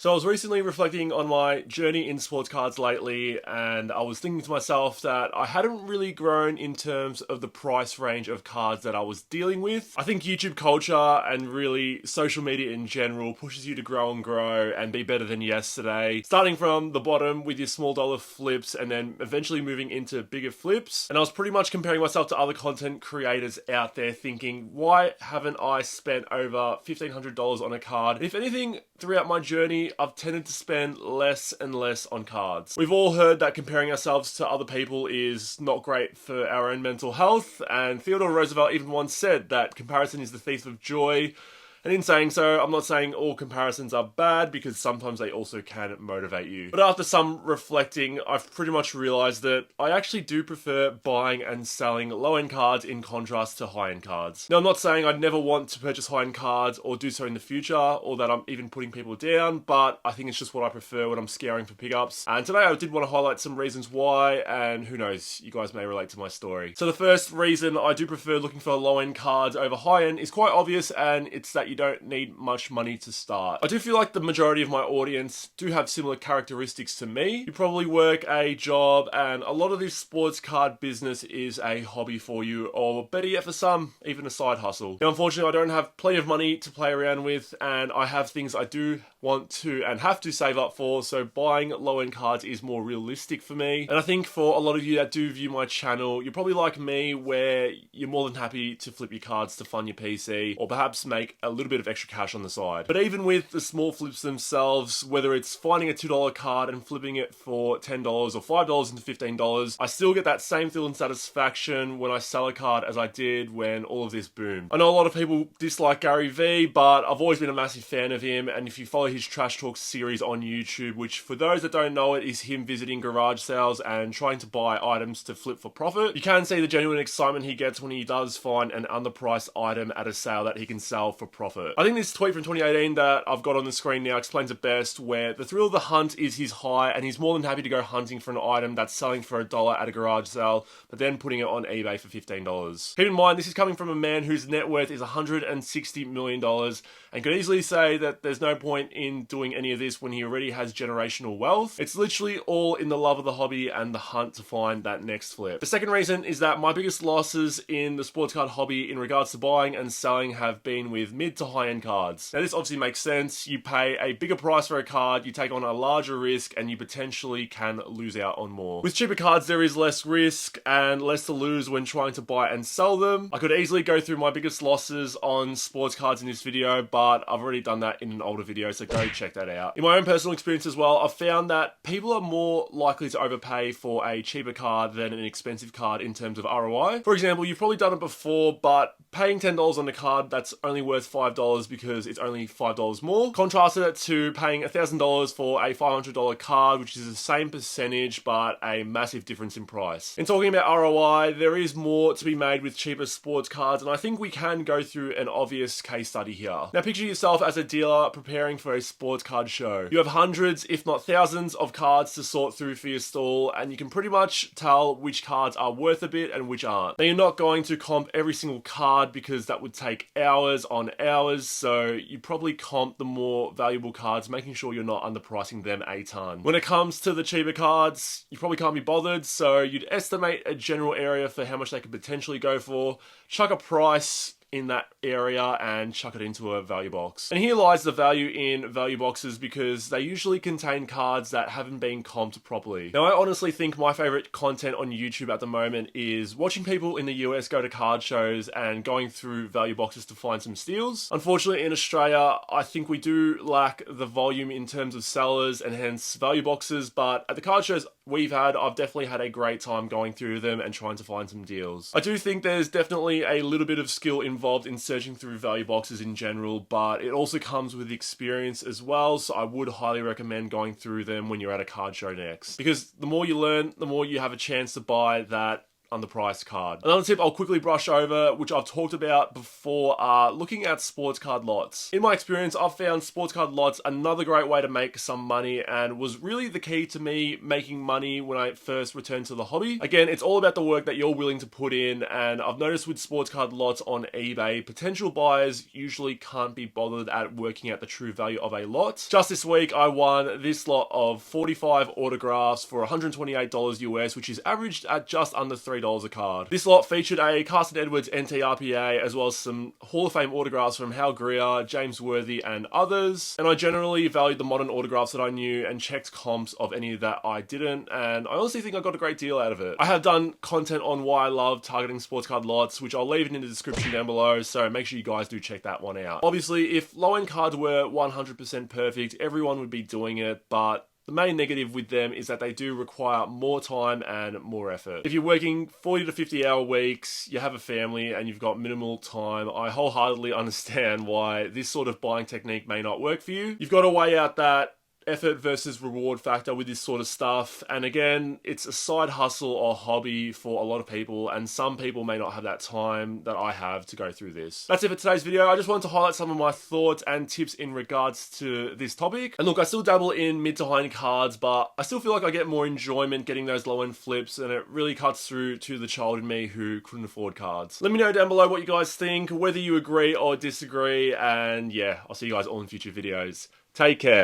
So I was recently reflecting on my journey in sports cards lately, and I was thinking to myself that I hadn't really grown in terms of the price range of cards that I was dealing with. I think YouTube culture and really social media in general pushes you to grow and be better than yesterday. Starting from the bottom with your small dollar flips and then eventually moving into bigger flips. And I was pretty much comparing myself to other content creators out there thinking, why haven't I spent over $1,500 on a card? If anything, throughout my journey, I've tended to spend less and less on cards. We've all heard that comparing ourselves to other people is not great for our own mental health, and Theodore Roosevelt even once said that comparison is the thief of joy. And in saying so, I'm not saying all comparisons are bad, because sometimes they also can motivate you. But after some reflecting, I've pretty much realized that I actually do prefer buying and selling low-end cards in contrast to high-end cards. Now, I'm not saying I'd never want to purchase high-end cards or do so in the future, or that I'm even putting people down, but I think it's just what I prefer when I'm scouring for pickups. And today I did want to highlight some reasons why, and who knows, you guys may relate to my story. So the first reason I do prefer looking for low-end cards over high-end is quite obvious, and it's that you don't need much money to start. I do feel like the majority of my audience do have similar characteristics to me. You probably work a job, and a lot of this sports card business is a hobby for you, or better yet for some, even a side hustle. Now, unfortunately, I don't have plenty of money to play around with, and I have things I do want to and have to save up for, so buying low-end cards is more realistic for me. And I think for a lot of you that do view my channel, you're probably like me, where you're more than happy to flip your cards to fund your PC, or perhaps make a little bit of extra cash on the side. But even with the small flips themselves, whether it's finding a $2 card and flipping it for $10 or $5 into $15, I still get that same thrill and satisfaction when I sell a card as I did when all of this boomed. I know a lot of people dislike Gary Vee, but I've always been a massive fan of him, and if you follow his Trash Talk series on YouTube, which for those that don't know it is him visiting garage sales and trying to buy items to flip for profit, you can see the genuine excitement he gets when he does find an underpriced item at a sale that he can sell for profit. I think this tweet from 2018 that I've got on the screen now explains it best, where the thrill of the hunt is his high, and he's more than happy to go hunting for an item that's selling for $1 at a garage sale, but then putting it on eBay for $15. Keep in mind, this is coming from a man whose net worth is $160 million, and could easily say that there's no point in doing any of this when he already has generational wealth. It's literally all in the love of the hobby and the hunt to find that next flip. The second reason is that my biggest losses in the sports card hobby in regards to buying and selling have been with mid to high-end cards. Now, this obviously makes sense. You pay a bigger price for a card, you take on a larger risk, and you potentially can lose out on more. With cheaper cards, there is less risk and less to lose when trying to buy and sell them. I could easily go through my biggest losses on sports cards in this video, but I've already done that in an older video, so go check that out. In my own personal experience as well, I've found that people are more likely to overpay for a cheaper card than an expensive card in terms of ROI. For example, you've probably done it before, but paying $10 on a card that's only worth $5 because it's only $5 more. Contrasted it to paying $1,000 for a $500 card, which is the same percentage, but a massive difference in price. In talking about ROI, there is more to be made with cheaper sports cards, and I think we can go through an obvious case study here. Now, picture yourself as a dealer preparing for a sports card show. You have hundreds, if not thousands, of cards to sort through for your stall, and you can pretty much tell which cards are worth a bit and which aren't. Now, you're not going to comp every single card because that would take hours on hours, so you probably comp the more valuable cards, making sure you're not underpricing them a ton. When it comes to the cheaper cards, you probably can't be bothered, so you'd estimate a general area for how much they could potentially go for, chuck a price in that area and chuck it into a value box. And here lies the value in value boxes, because they usually contain cards that haven't been comped properly. Now, I honestly think my favorite content on YouTube at the moment is watching people in the US go to card shows and going through value boxes to find some steals. Unfortunately, in Australia, I think we do lack the volume in terms of sellers and hence value boxes, but at the card shows we've had, I've definitely had a great time going through them and trying to find some deals. I do think there's definitely a little bit of skill involved in searching through value boxes in general, but it also comes with experience as well, so I would highly recommend going through them when you're at a card show next. Because the more you learn, the more you have a chance to buy that underpriced card. Another tip I'll quickly brush over, which I've talked about before, are looking at sports card lots. In my experience, I've found sports card lots another great way to make some money, and was really the key to me making money when I first returned to the hobby. Again, it's all about the work that you're willing to put in, and I've noticed with sports card lots on eBay, potential buyers usually can't be bothered at working out the true value of a lot. Just this week, I won this lot of 45 autographs for $128 US, which is averaged at just under $3 a card. This lot featured a Carson Edwards NTRPA, as well as some Hall of Fame autographs from Hal Greer, James Worthy, and others. And I generally valued the modern autographs that I knew and checked comps of any that I didn't, and I honestly think I got a great deal out of it. I have done content on why I love targeting sports card lots, which I'll leave it in the description down below, so make sure you guys do check that one out. Obviously, if low-end cards were 100% perfect, everyone would be doing it, but the main negative with them is that they do require more time and more effort. If you're working 40 to 50 hour weeks, you have a family, and you've got minimal time, I wholeheartedly understand why this sort of buying technique may not work for you. You've got to weigh out that effort versus reward factor with this sort of stuff, and again, it's a side hustle or hobby for a lot of people, and some people may not have that time that I have to go through this. That's it for today's video. I just wanted to highlight some of my thoughts and tips in regards to this topic. And look, I still dabble in mid to high end cards, but I still feel like I get more enjoyment getting those low end flips, and it really cuts through to the child in me who couldn't afford cards. Let me know down below what you guys think, whether you agree or disagree, and yeah, I'll see you guys all in future videos. Take care.